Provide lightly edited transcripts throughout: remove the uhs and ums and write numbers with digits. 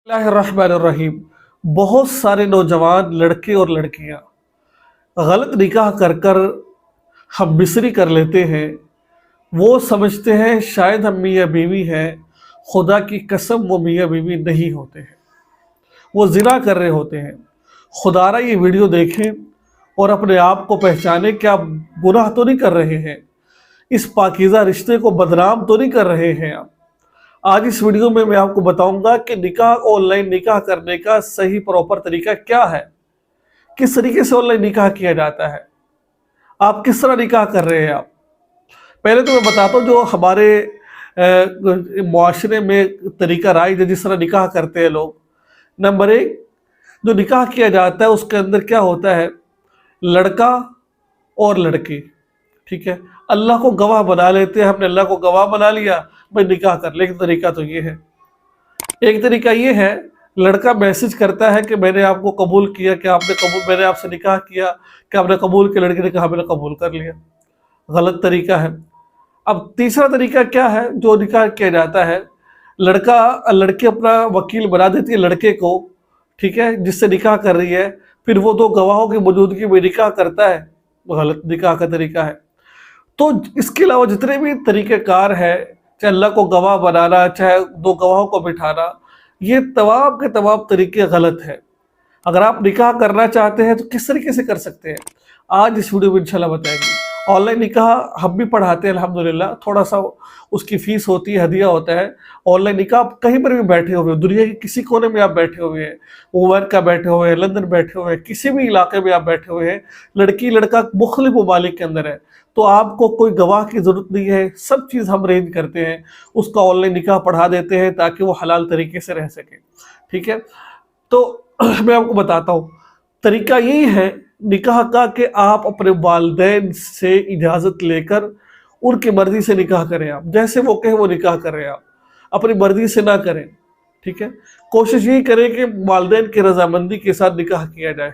اللہ الرحمن الرحیم۔ بہت سارے نوجوان لڑکے اور لڑکیاں غلط نکاح کر کر ہم مصری کر لیتے ہیں۔ وہ سمجھتے ہیں شاید ہم میاں بیوی ہیں، خدا کی قسم وہ میاں بیوی نہیں ہوتے ہیں، وہ زنا کر رہے ہوتے ہیں۔ خدا را یہ ویڈیو دیکھیں اور اپنے آپ کو پہچانیں کہ آپ گناہ تو نہیں کر رہے ہیں، اس پاکیزہ رشتے کو بدنام تو نہیں کر رہے ہیں آپ۔ آج اس ویڈیو میں آپ کو بتاؤں گا کہ نکاح آن لائن نکاح کرنے کا صحیح پراپر طریقہ کیا ہے، کس طریقے سے آن لائن نکاح کیا جاتا ہے، آپ کس طرح نکاح کر رہے ہیں۔ آپ پہلے تو میں بتاتا ہوں جو ہمارے معاشرے میں طریقہ رائج ہے جس طرح نکاح کرتے ہیں لوگ۔ نمبر ایک، جو نکاح کیا جاتا ہے اس کے اندر کیا ہوتا ہے، لڑکا اور لڑکی، ٹھیک ہے، اللہ کو گواہ بنا لیتے ہیں۔ ہم نے اللہ کو گواہ بنا لیا، بھائی نکاح کر لے۔ ایک طریقہ تو یہ ہے، ایک طریقہ یہ ہے لڑکا میسج کرتا ہے کہ میں نے آپ کو قبول کیا، کہ آپ نے قبول، میں نے آپ سے نکاح کیا کہ آپ نے قبول کیا، لڑکی نے کہا میں نے قبول کر لیا۔ غلط طریقہ ہے۔ اب تیسرا طریقہ کیا ہے جو نکاح کیا جاتا ہے، لڑکی اپنا وکیل بنا دیتی ہے لڑکے کو، ٹھیک ہے، جس سے نکاح کر رہی ہے، پھر وہ دو گواہوں کی موجودگی میں نکاح کرتا ہے، غلط نکاح کا طریقہ ہے۔ تو اس کے علاوہ جتنے بھی طریقہ کار ہے، چاہے اللہ کو گواہ بنانا، چاہے دو گواہوں کو بٹھانا، یہ تمام کے تمام طریقے غلط ہیں۔ اگر آپ نکاح کرنا چاہتے ہیں تو کس طریقے سے کر سکتے ہیں، آج اس ویڈیو میں انشاءاللہ بتائیں گے۔ آن لائن نکاح ہم بھی پڑھاتے ہیں الحمدللہ، تھوڑا سا اس کی فیس ہوتی ہے، ہدیہ ہوتا ہے۔ آن لائن نکاح آپ کہیں پر بھی بیٹھے ہوئے، دنیا کے کسی کونے میں آپ بیٹھے ہوئے ہیں، امریکہ بیٹھے ہوئے ہیں، لندن بیٹھے ہوئے ہیں، کسی بھی علاقے میں آپ بیٹھے ہوئے ہیں، لڑکی لڑکا مختلف ممالک کے اندر ہے، تو آپ کو کوئی گواہ کی ضرورت نہیں ہے، سب چیز ہم ارینج کرتے ہیں، اس کا آن لائن نکاح پڑھا دیتے ہیں تاکہ وہ حلال طریقے سے رہ سکے، ٹھیک ہے۔ تو میں آپ کو بتاتا ہوں، طریقہ یہی ہے نکاح کا کہ آپ اپنے والدین سے اجازت لے کر ان کی مرضی سے نکاح کریں، آپ جیسے وہ کہیں وہ نکاح کریں، آپ اپنی مرضی سے نہ کریں، ٹھیک ہے۔ کوشش یہی کریں کہ والدین کی رضامندی کے ساتھ نکاح کیا جائے،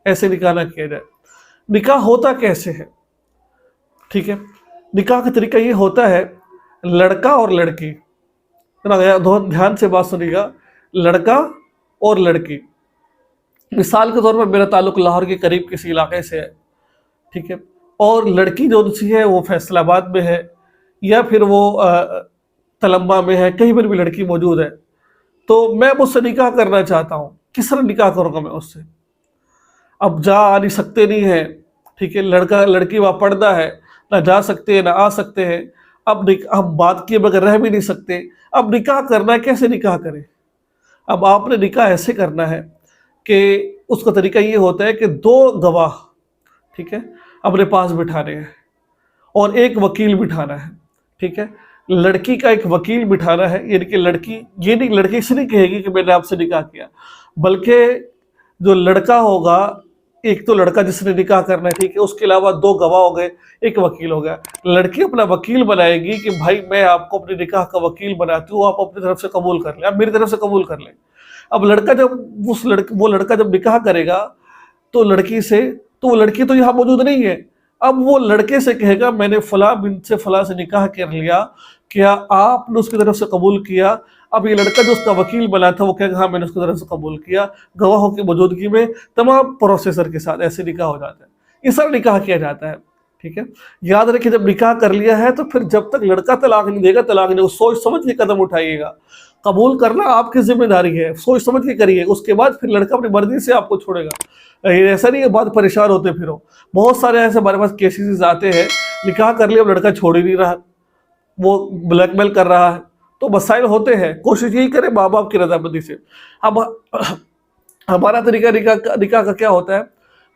ایسے نکاح نہ کیا جائے۔ نکاح ہوتا کیسے ہے، ٹھیک ہے، نکاح کا طریقہ یہ ہوتا ہے، لڑکا اور لڑکی، دھیان سے بات سنیے گا، لڑکا اور لڑکی، مثال کے طور پر میرا تعلق لاہور کے قریب کسی علاقے سے ہے، ٹھیک ہے، اور لڑکی جو سی ہے وہ فیصل آباد میں ہے، یا پھر وہ تلمبہ میں ہے، کہیں پر بھی لڑکی موجود ہے، تو میں اس سے نکاح کرنا چاہتا ہوں۔ کس طرح نکاح کروں گا میں اس سے؟ اب جا آ نہیں سکتے نہیں ہیں، ٹھیک ہے، لڑکی وہاں پردہ ہے، نہ جا سکتے ہیں نہ آ سکتے ہیں، اب ہم بات کیے بغیر رہ بھی نہیں سکتے، اب نکاح کرنا ہے، کیسے نکاح کریں؟ اب آپ نے نکاح ایسے کرنا ہے کہ اس کا طریقہ یہ ہوتا ہے کہ دو گواہ، ٹھیک ہے، اپنے پاس بٹھانے ہیں اور ایک وکیل بٹھانا ہے، ٹھیک ہے۔ لڑکی کا ایک وکیل بٹھانا ہے، یعنی کہ لڑکی سے نہیں کہے گی کہ میں نے آپ سے نکاح کیا، بلکہ جو لڑکا ہوگا، ایک تو لڑکا جس نے نکاح کرنا ہے، ٹھیک ہے، اس کے علاوہ دو گواہ ہو گئے، ایک وکیل ہو گیا۔ لڑکی اپنا وکیل بنائے گی کہ بھائی میں آپ کو اپنے نکاح کا وکیل بناتی ہوں، آپ اپنی طرف سے قبول کر لیں، آپ میری طرف سے قبول کر لیں۔ اب وہ لڑکا جب نکاح کرے گا تو لڑکی سے، تو وہ لڑکی تو یہاں موجود نہیں ہے، اب وہ لڑکے سے کہے گا میں نے فلاں بنت سے فلاں سے نکاح کر لیا، کیا آپ نے اس کی طرف سے قبول کیا؟ اب یہ لڑکا جو اس کا وکیل بنا تھا وہ کہے گا ہاں میں نے اس کی طرف سے قبول کیا، گواہوں کی موجودگی میں تمام پروسیسر کے ساتھ ایسے نکاح ہو جاتا ہے۔ اس طرح نکاح کیا جاتا ہے، ٹھیک ہے۔ یاد رکھیں جب نکاح کر لیا ہے تو پھر جب تک لڑکا طلاق نہیں دے گا، طلاق نہیں، سوچ سمجھ کے قدم اٹھائیے گا۔ قبول کرنا آپ کی ذمہ داری ہے، سوچ سمجھ کے کریے، اس کے بعد پھر لڑکا اپنی مرضی سے آپ کو چھوڑے گا۔ ایسا نہیں ہے بعد پریشان ہوتے پھرو، بہت سارے ایسے ہمارے پاس کیسز آتے ہیں، نکاح کر لیا اب لڑکا چھوڑ ہی نہیں رہا، وہ بلیک میل کر رہا ہے، تو مسائل ہوتے ہیں۔ کوشش یہی کریں ماں باپ کی رضامندی سے۔ اب ہمارا طریقہ نکاح کا کیا ہوتا ہے،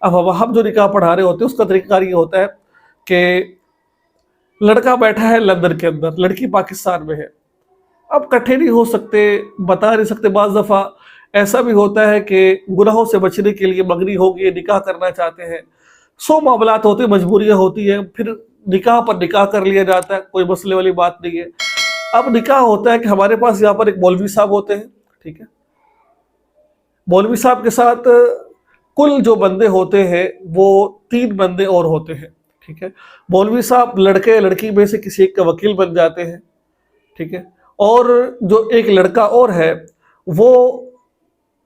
اب ہم جو نکاح پڑھا رہے ہوتے ہیں اس کا طریقہ کار یہ ہوتا ہے کہ لڑکا بیٹھا ہے لندن کے اندر، لڑکی پاکستان میں ہے، اب کٹھے نہیں ہو سکتے، بتا نہیں سکتے، بعض دفعہ ایسا بھی ہوتا ہے کہ گناہوں سے بچنے کے لیے منگنی ہوگی، نکاح کرنا چاہتے ہیں، سو معاملات ہوتے ہیں، مجبوریاں ہوتی ہیں، پھر نکاح پر نکاح کر لیا جاتا ہے، کوئی مسئلے والی بات نہیں ہے۔ اب نکاح ہوتا ہے کہ ہمارے پاس یہاں پر ایک مولوی صاحب ہوتے ہیں، ٹھیک ہے، مولوی صاحب کے ساتھ کل جو بندے ہوتے ہیں وہ 3 بندے اور ہوتے ہیں، ٹھیک ہے۔ مولوی صاحب لڑکے لڑکی میں سے کسی ایک کا وکیل بن جاتے ہیں، ٹھیک ہے، اور جو ایک لڑکا اور ہے وہ